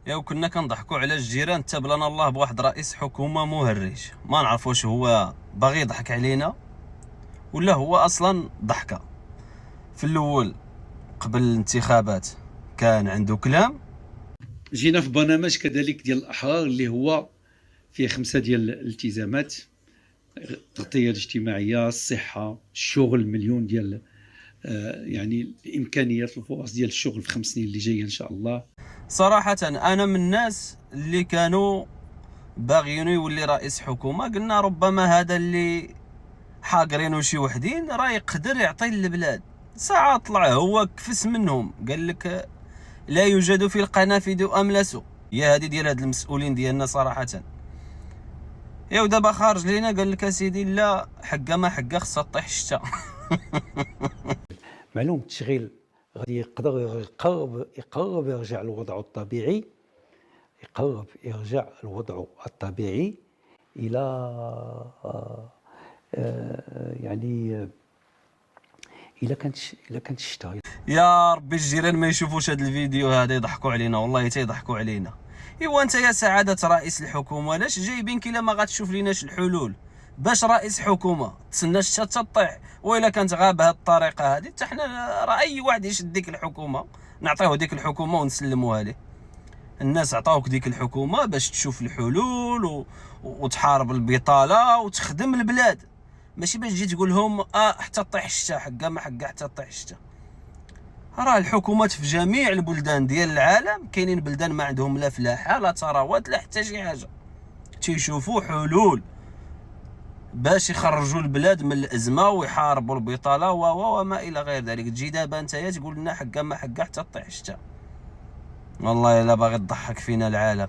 يا وكنا كنضحكوا على الجيران حتى بلانا الله بواحد رئيس حكومه مهرج، ما نعرف واش هو باغي يضحك علينا ولا هو اصلا ضحكه. في الاول قبل الانتخابات كان عنده كلام، جينا في برنامج كذلك ديال الأحرار اللي هو فيه 5 ديال الالتزامات: التغطية الاجتماعية، الصحة، الشغل، مليون ديال يعني الإمكانيات الفرص ديال الشغل في 5 سنين اللي جاية إن شاء الله. صراحة أنا من الناس اللي كانوا باغيين يولي رئيس حكومة. قلنا ربما هذا اللي حاقرينه شي وحدين راه يقدر يعطي البلاد. ساعة طلع هو كفس منهم، قال لك لا يوجد في القنافذ أملس. هي هذه ديال هاد المسؤولين ديالنا صراحة. يا ودابا خارج لينا قال لك اسيدي لا حقه ما حقه خصها طيح الشتا. معلوم التشغيل غادي يقدر يقرب يرجع لوضعه الطبيعي، الى يعني الا كانت الشتاء. يا ربي الجيران ما يشوفوش هذا الفيديو هذا يضحكوا علينا، والله تيضحكوا علينا. ايوا انت يا سعاده رئيس الحكومه علاش جايبينك الا ما غاتشوف ليناش الحلول؟ باش رئيس حكومه تسنى الشتا تطيح، والا كانت غاب بهذه الطريقه هذه حتى حنا راه اي واحد يشد ديك الحكومه نعطيوه ديك الحكومه ونسلموها ليه. الناس عطاوك ديك الحكومه باش تشوف الحلول وتحارب البطاله وتخدم البلاد، ماشي باش تجي تقول لهم حتى طيح الشتا حقا ما حقا حتى طيح الشتا. راه الحكومات في جميع البلدان ديال العالم كاينين بلدان ما عندهم لا فلاحه لا ثروات لا حتى شي حاجه، تيشوفوا حلول باش يخرجوا البلاد من الازمه ويحاربوا البطاله وما الى غير ذلك. تجي دابا نتايا تقول لنا حقا ما حقا حتى طيح الشتا. والله الا باغي تضحك فينا العالم.